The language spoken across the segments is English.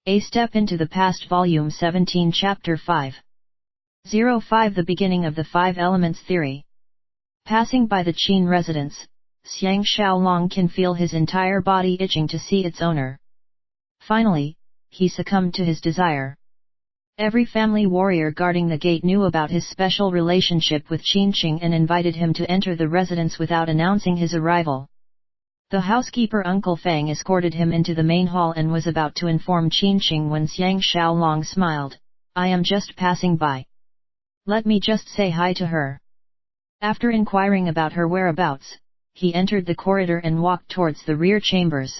A Step into the Past Volume 17 Chapter 5.05 The beginning of the Five Elements Theory. Passing by the Qin residence, Xiang Xiaolong can feel his entire body itching to see its owner. Finally, he succumbed to his desire. Every family warrior guarding the gate knew about his special relationship with Qin Qing and invited him to enter the residence without announcing his arrival. The housekeeper Uncle Fang escorted him into the main hall and was about to inform Qin Qing when Xiang Xiaolong smiled. "I am just passing by. Let me just say hi to her." After inquiring about her whereabouts, he entered the corridor and walked towards the rear chambers.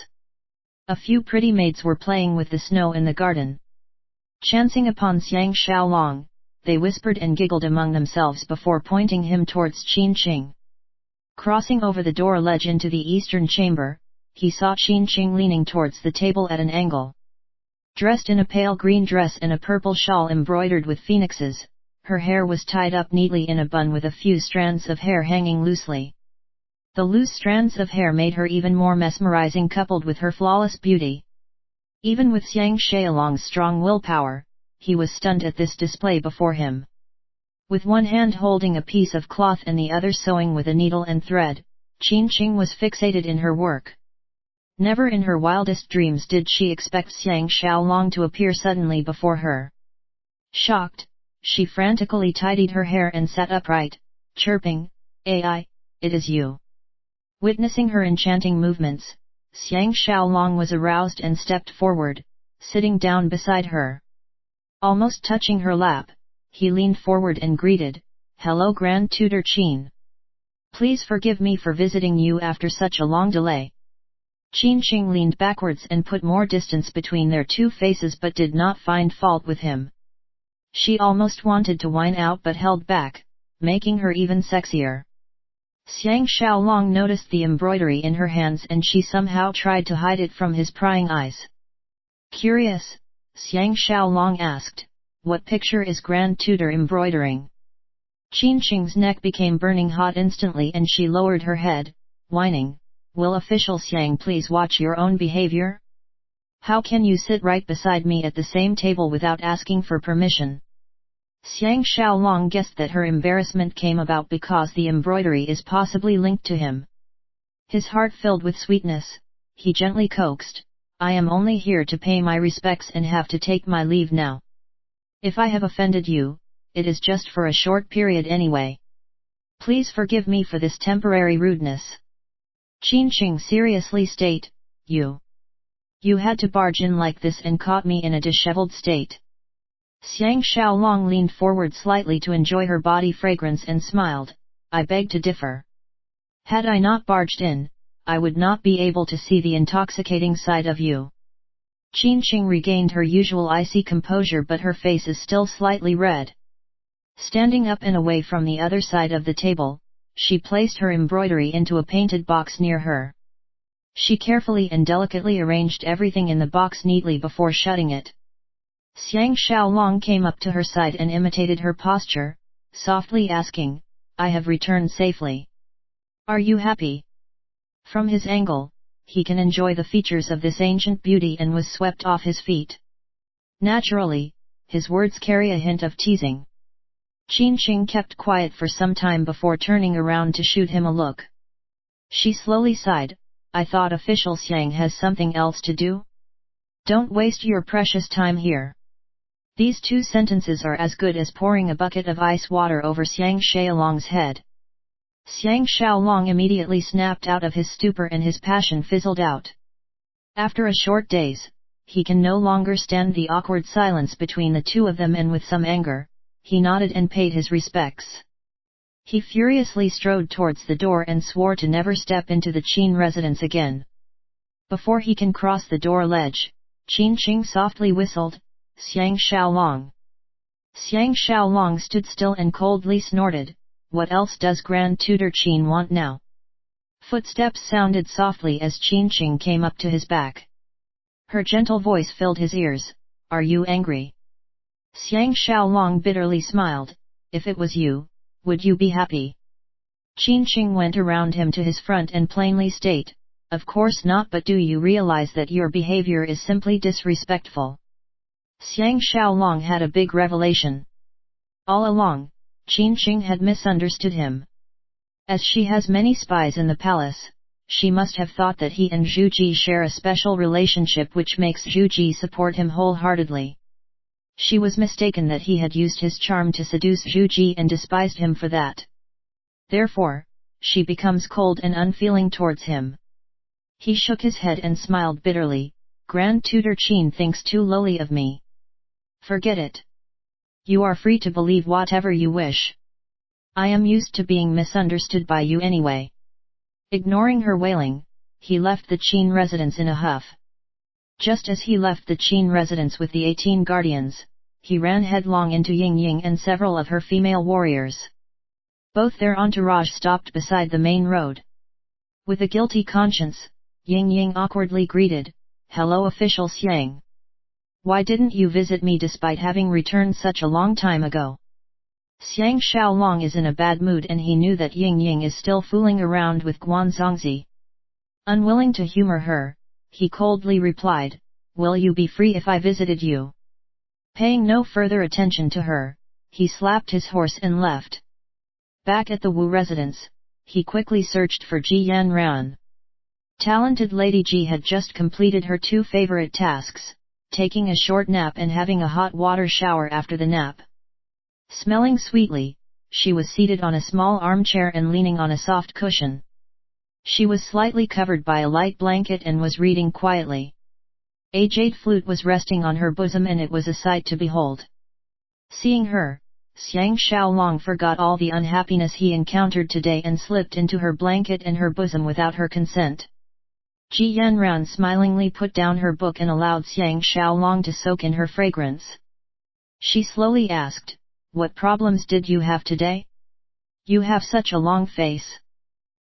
A few pretty maids were playing with the snow in the garden. Chancing upon Xiang Xiaolong, they whispered and giggled among themselves before pointing him towards Qin Qing. Crossing over the door ledge into the eastern chamber, he saw Qin Qing leaning towards the table at an angle. Dressed in a pale green dress and a purple shawl embroidered with phoenixes, her hair was tied up neatly in a bun with a few strands of hair hanging loosely. The loose strands of hair made her even more mesmerizing, coupled with her flawless beauty. Even with Xiang Xiaolong's strong willpower, he was stunned at this display before him. With one hand holding a piece of cloth and the other sewing with a needle and thread, Qin Qing was fixated in her work. Never in her wildest dreams did she expect Xiang Xiaolong to appear suddenly before her. Shocked, she frantically tidied her hair and sat upright, chirping, "Ai, it is you." Witnessing her enchanting movements, Xiang Xiaolong was aroused and stepped forward, sitting down beside her. Almost touching her lap, he leaned forward and greeted, "Hello Grand Tutor Qin. Please forgive me for visiting you after such a long delay." Qin Qing leaned backwards and put more distance between their two faces but did not find fault with him. She almost wanted to whine out but held back, making her even sexier. Xiang Xiaolong noticed the embroidery in her hands and she somehow tried to hide it from his prying eyes. Curious, Xiang Xiaolong asked, "What picture is Grand Tutor embroidering?" Qin Qing's neck became burning hot instantly and she lowered her head, whining, "Will official Xiang please watch your own behavior? How can you sit right beside me at the same table without asking for permission?" Xiang Xiaolong guessed that her embarrassment came about because the embroidery is possibly linked to him. His heart filled with sweetness, he gently coaxed, "I am only here to pay my respects and have to take my leave now. If I have offended you, it is just for a short period anyway. Please forgive me for this temporary rudeness." Qin Qing seriously stated, You had to barge in like this and caught me in a disheveled state." Xiang Xiaolong leaned forward slightly to enjoy her body fragrance and smiled, "I beg to differ. Had I not barged in, I would not be able to see the intoxicating side of you." Qin Qing regained her usual icy composure but her face is still slightly red. Standing up and away from the other side of the table, she placed her embroidery into a painted box near her. She carefully and delicately arranged everything in the box neatly before shutting it. Xiang Xiaolong came up to her side and imitated her posture, softly asking, "I have returned safely. Are you happy?" From his angle, he can enjoy the features of this ancient beauty and was swept off his feet. Naturally, his words carry a hint of teasing. Qin Qing kept quiet for some time before turning around to shoot him a look. She slowly sighed, "I thought official Xiang has something else to do? Don't waste your precious time here." These two sentences are as good as pouring a bucket of ice water over Xiang Xiaolong's head. Xiang Xiaolong immediately snapped out of his stupor and his passion fizzled out. After a short daze, he can no longer stand the awkward silence between the two of them and with some anger, he nodded and paid his respects. He furiously strode towards the door and swore to never step into the Qin residence again. Before he can cross the door ledge, Qin Qing softly whistled, "Xiang Xiaolong." Xiang Xiaolong stood still and coldly snorted, "What else does Grand Tutor Qin want now?" Footsteps sounded softly as Qin Qing came up to his back. Her gentle voice filled his ears, "Are you angry?" Xiang Xiaolong bitterly smiled, "If it was you, would you be happy?" Qin Qing went around him to his front and plainly stated, "Of course not, but do you realize that your behavior is simply disrespectful?" Xiang Xiaolong had a big revelation. All along, Qin Qing had misunderstood him. As she has many spies in the palace, she must have thought that he and Zhu Ji share a special relationship which makes Zhu Ji support him wholeheartedly. She was mistaken that he had used his charm to seduce Zhu Ji and despised him for that. Therefore, she becomes cold and unfeeling towards him. He shook his head and smiled bitterly. Grand Tutor Qin thinks too lowly of me. Forget it. You are free to believe whatever you wish. I am used to being misunderstood by you anyway. Ignoring her wailing, he left the Qin residence in a huff. Just as he left the Qin residence with the 18 guardians, he ran headlong into Ying Ying and several of her female warriors. Both their entourage stopped beside the main road. With a guilty conscience, Ying Ying awkwardly greeted, "Hello official Xiang. Why didn't you visit me despite having returned such a long time ago?" Xiang Xiaolong is in a bad mood and he knew that Ying Ying is still fooling around with Guanzongzi. Unwilling to humor her, he coldly replied, "Will you be free if I visited you?" Paying no further attention to her, he slapped his horse and left. Back at the Wu residence, he quickly searched for Ji Yanran. Talented Lady Ji had just completed her 2 favorite tasks, taking a short nap and having a hot water shower after the nap. Smelling sweetly, she was seated on a small armchair and leaning on a soft cushion. She was slightly covered by a light blanket and was reading quietly. A jade flute was resting on her bosom and it was a sight to behold. Seeing her, Xiang Xiaolong forgot all the unhappiness he encountered today and slipped into her blanket and her bosom without her consent. Ji Yanran smilingly put down her book and allowed Xiang Xiaolong to soak in her fragrance. She slowly asked, "What problems did you have today? You have such a long face."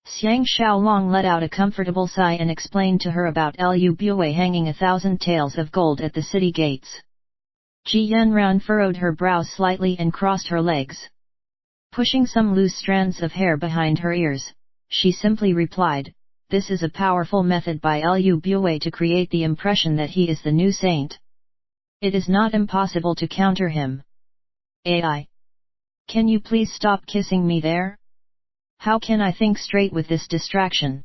Xiang Xiaolong let out a comfortable sigh and explained to her about Lu Bue hanging 1,000 taels of gold at the city gates. Ji Yanran furrowed her brows slightly and crossed her legs. Pushing some loose strands of hair behind her ears, she simply replied, "This is a powerful method by Lu Bue to create the impression that he is the new saint. It is not impossible to counter him. Ai! Can you please stop kissing me there? How can I think straight with this distraction?"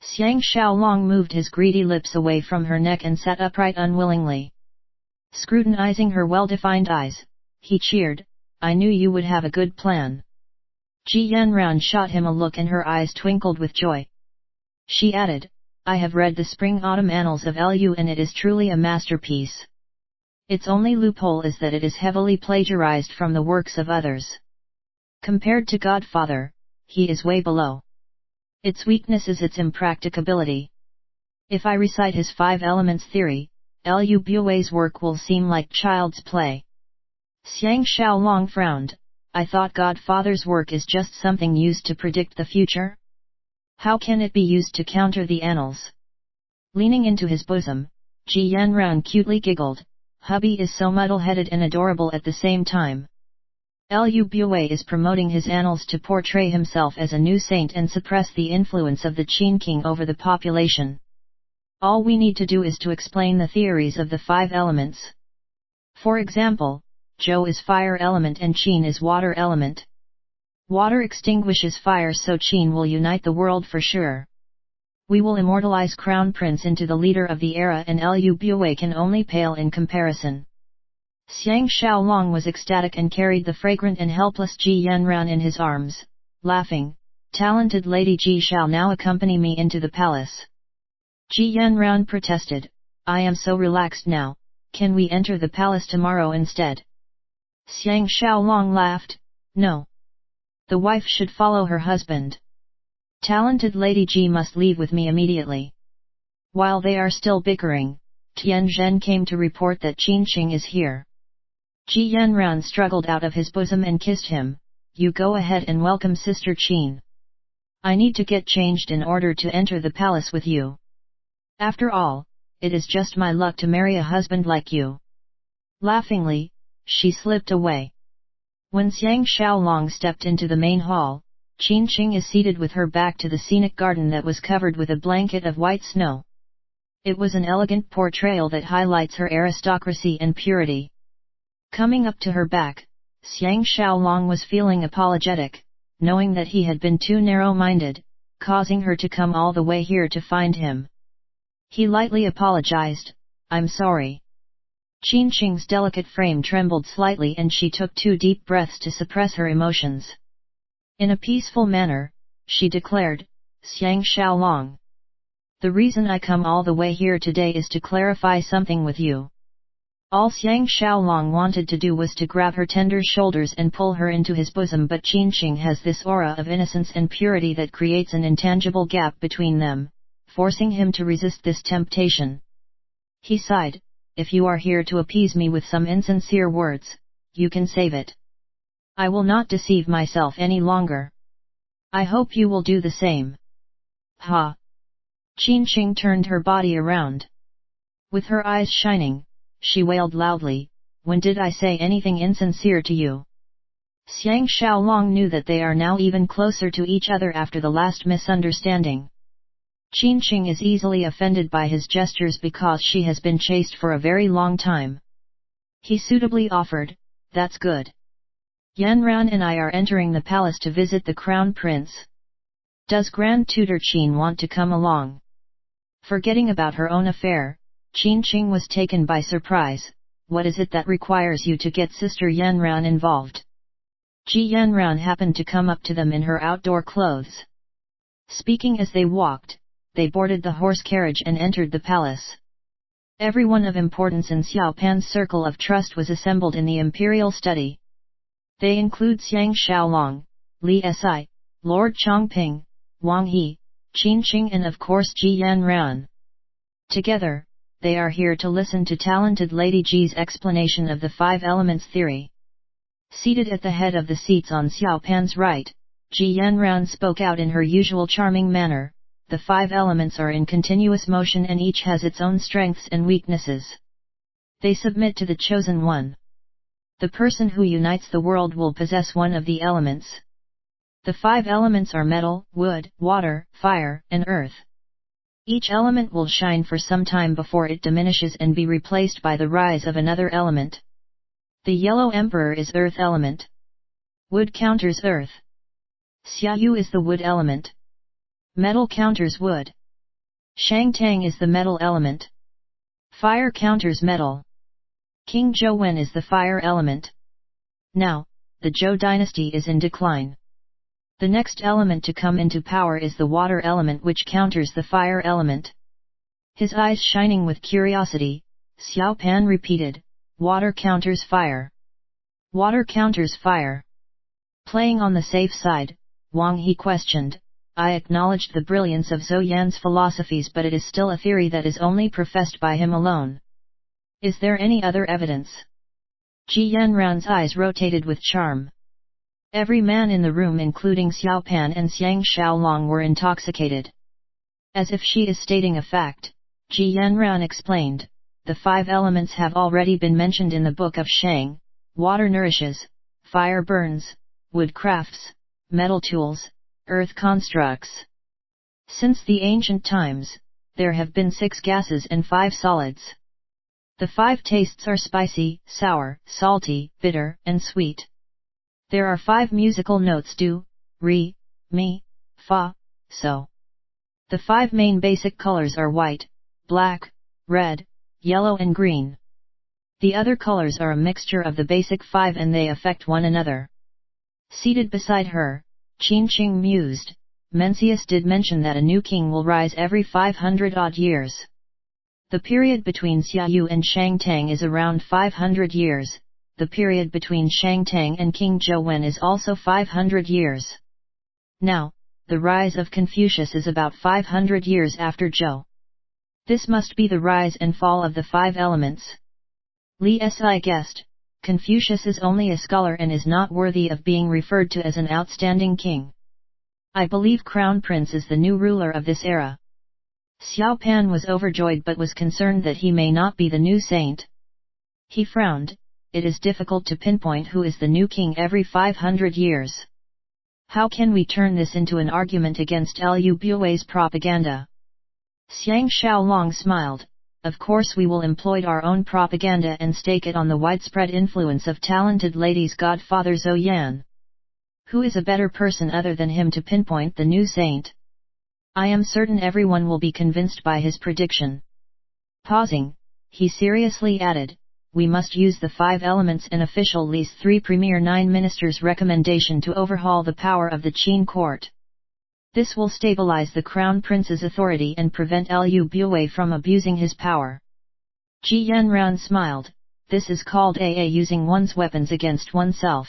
Xiang Xiaolong moved his greedy lips away from her neck and sat upright unwillingly. Scrutinizing her well-defined eyes, he cheered, "I knew you would have a good plan." Ji Yanran shot him a look and her eyes twinkled with joy. She added, "I have read the Spring-Autumn Annals of Lu and it is truly a masterpiece. Its only loophole is that it is heavily plagiarized from the works of others. Compared to Godfather, he is way below. Its weakness is its impracticability. If I recite his 5 elements theory, Lu Bue's work will seem like child's play." Xiang Xiaolong frowned, "I thought Godfather's work is just something used to predict the future? How can it be used to counter the annals?" Leaning into his bosom, Ji Yanran cutely giggled, "Hubby is so muddle-headed and adorable at the same time. Lu Bue is promoting his annals to portray himself as a new saint and suppress the influence of the Qin king over the population. All we need to do is to explain the theories of the 5 elements. For example, Zhou is fire element and Qin is water element. Water extinguishes fire, so Qin will unite the world for sure. We will immortalize Crown Prince into the leader of the era and Lu Bue can only pale in comparison." Xiang Xiaolong was ecstatic and carried the fragrant and helpless Ji Yanran in his arms, laughing, "Talented Lady Ji shall now accompany me into the palace." Ji Yanran protested, "I am so relaxed now, can we enter the palace tomorrow instead?" Xiang Xiaolong laughed, "No. The wife should follow her husband. Talented Lady Ji must leave with me immediately." While they are still bickering, Tian Zhen came to report that Qin Qing is here. Ji Yanran struggled out of his bosom and kissed him, "You go ahead and welcome Sister Qin. I need to get changed in order to enter the palace with you. After all, it is just my luck to marry a husband like you." Laughingly, she slipped away. When Xiang Xiaolong stepped into the main hall, Qin Qing is seated with her back to the scenic garden that was covered with a blanket of white snow. It was an elegant portrayal that highlights her aristocracy and purity. Coming up to her back, Xiang Xiaolong was feeling apologetic, knowing that he had been too narrow-minded, causing her to come all the way here to find him. He lightly apologized, "I'm sorry." Qin Qing's delicate frame trembled slightly and she took 2 deep breaths to suppress her emotions. In a peaceful manner, she declared, "Xiang Xiaolong. The reason I come all the way here today is to clarify something with you." All Xiang Xiaolong wanted to do was to grab her tender shoulders and pull her into his bosom, but Qin Qing has this aura of innocence and purity that creates an intangible gap between them, forcing him to resist this temptation. He sighed, "If you are here to appease me with some insincere words, you can save it. I will not deceive myself any longer. I hope you will do the same." Ha! Qin Qing turned her body around. With her eyes shining, she wailed loudly, "When did I say anything insincere to you?" Xiang Xiaolong knew that they are now even closer to each other after the last misunderstanding. Qin Qing is easily offended by his gestures because she has been chaste for a very long time. He suitably offered, "That's good. Yanran and I are entering the palace to visit the crown prince. Does Grand Tutor Qin want to come along?" Forgetting about her own affair, Qin Qing was taken by surprise. "What is it that requires you to get Sister Yanran involved?" Ji Yanran happened to come up to them in her outdoor clothes. Speaking as they walked, they boarded the horse carriage and entered the palace. Everyone of importance in Xiao Pan's circle of trust was assembled in the imperial study. They include Xiang Xiaolong, Li Si, Lord Chongping, Wang He, Qin Qing and of course Ji Yanran. Together, they are here to listen to talented Lady Ji's explanation of the 5 elements theory. Seated at the head of the seats on Xiao Pan's right, Ji Yanran spoke out in her usual charming manner, "The 5 elements are in continuous motion and each has its own strengths and weaknesses. They submit to the chosen one. The person who unites the world will possess one of the elements. The 5 elements are metal, wood, water, fire, and earth. Each element will shine for some time before it diminishes and be replaced by the rise of another element. The Yellow Emperor is earth element. Wood counters earth. Xiaoyu is the wood element. Metal counters wood. Shangtang is the metal element. Fire counters metal. King Zhou Wen is the fire element. Now, the Zhou dynasty is in decline. The next element to come into power is the water element, which counters the fire element." His eyes shining with curiosity, Xiao Pan repeated, "Water counters fire. Water counters fire." Playing on the safe side, Wang He questioned, "I acknowledged the brilliance of Zhou Yan's philosophies, but it is still a theory that is only professed by him alone. Is there any other evidence?" Ji Yanran's eyes rotated with charm. Every man in the room including Xiao Pan and Xiang Xiaolong were intoxicated. As if she is stating a fact, Ji Yanran explained, "The 5 elements have already been mentioned in the Book of Shang. Water nourishes, fire burns, wood crafts, metal tools, earth constructs. Since the ancient times, there have been 6 gases and 5 solids. The 5 tastes are spicy, sour, salty, bitter, and sweet. There are 5 musical notes: do, re, mi, fa, so. The 5 main basic colors are white, black, red, yellow and green. The other colors are a mixture of the basic 5 and they affect one another." Seated beside her, Qin Qing mused, "Mencius did mention that a new king will rise every 500-odd years. The period between Xiaoyu and Shangtang is around 500 years. The period between Shangtang and King Zhou Wen is also 500 years. Now, the rise of Confucius is about 500 years after Zhou. This must be the rise and fall of the 5 elements." Li Si guessed, "Confucius is only a scholar and is not worthy of being referred to as an outstanding king. I believe Crown Prince is the new ruler of this era." Xiao Pan was overjoyed but was concerned that he may not be the new saint. He frowned. It is difficult to pinpoint who is the new king every 500 years. How can we turn this into an argument against Liu Bue's propaganda? Xiang Xiaolong smiled. Of course we will employ our own propaganda and stake it on the widespread influence of talented ladies' godfather Zhou Yan. Who is a better person other than him to pinpoint the new saint? I am certain everyone will be convinced by his prediction. Pausing, he seriously added, we must use the 5 elements and official Li's 3 premier 9 ministers' recommendation to overhaul the power of the Qin court. This will stabilize the crown prince's authority and prevent Liu Buwei from abusing his power. Ji Yanran smiled, this is called AA using one's weapons against oneself.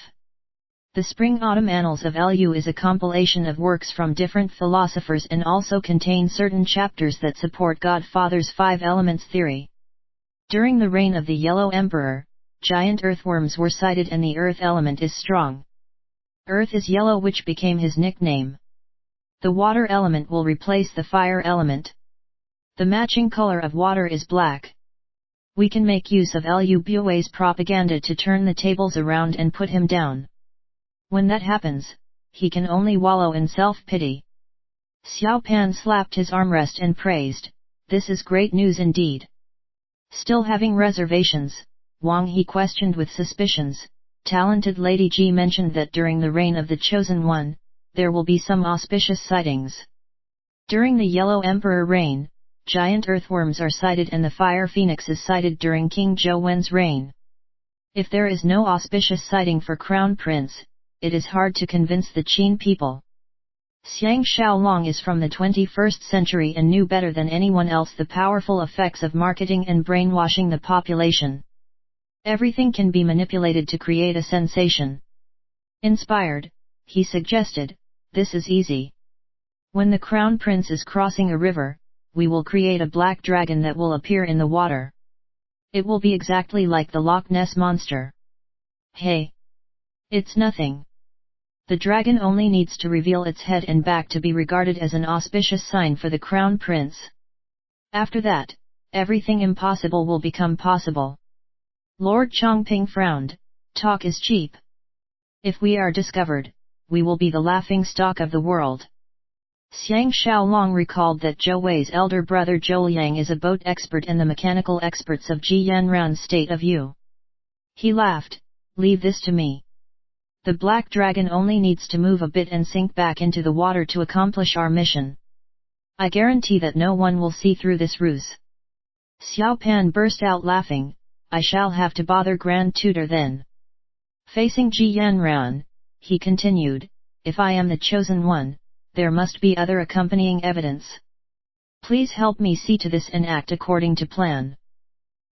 The Spring-Autumn Annals of Liu is a compilation of works from different philosophers and also contain certain chapters that support Godfather's 5 elements theory. During the reign of the Yellow Emperor, giant earthworms were sighted and the earth element is strong. Earth is yellow, which became his nickname. The water element will replace the fire element. The matching color of water is black. We can make use of Liu Buwei's propaganda to turn the tables around and put him down. When that happens, he can only wallow in self-pity. Xiao Pan slapped his armrest and praised, this is great news indeed. Still having reservations, Wang He questioned with suspicions. Talented Lady Ji mentioned that during the reign of the Chosen One, there will be some auspicious sightings. During the Yellow Emperor reign, giant earthworms are sighted and the fire phoenix is sighted during King Zhou Wen's reign. If there is no auspicious sighting for Crown Prince, it is hard to convince the Qin people. Xiang Xiaolong is from the 21st century and knew better than anyone else the powerful effects of marketing and brainwashing the population. Everything can be manipulated to create a sensation. Inspired, he suggested, this is easy. When the Crown Prince is crossing a river, we will create a black dragon that will appear in the water. It will be exactly like the Loch Ness Monster. Hey! It's nothing. The dragon only needs to reveal its head and back to be regarded as an auspicious sign for the Crown Prince. After that, everything impossible will become possible. Lord Chongping frowned, talk is cheap. If we are discovered, we will be the laughing stock of the world. Xiang Xiaolong recalled that Zhou Wei's elder brother Zhou Liang is a boat expert and the mechanical experts of Ji Yanran's state of Yu. He laughed, leave this to me. The black dragon only needs to move a bit and sink back into the water to accomplish our mission. I guarantee that no one will see through this ruse. Xiao Pan burst out laughing, I shall have to bother Grand Tutor then. Facing Ji Yanran, he continued, if I am the chosen one, there must be other accompanying evidence. Please help me see to this and act according to plan.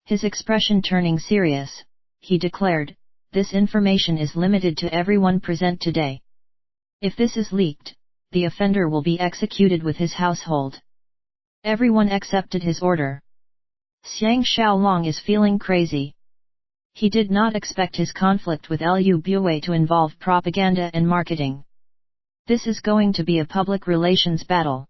His expression turning serious, he declared, this information is limited to everyone present today. If this is leaked, the offender will be executed with his household. Everyone accepted his order. Xiang Xiaolong is feeling crazy. He did not expect his conflict with Liu Buwei to involve propaganda and marketing. This is going to be a public relations battle.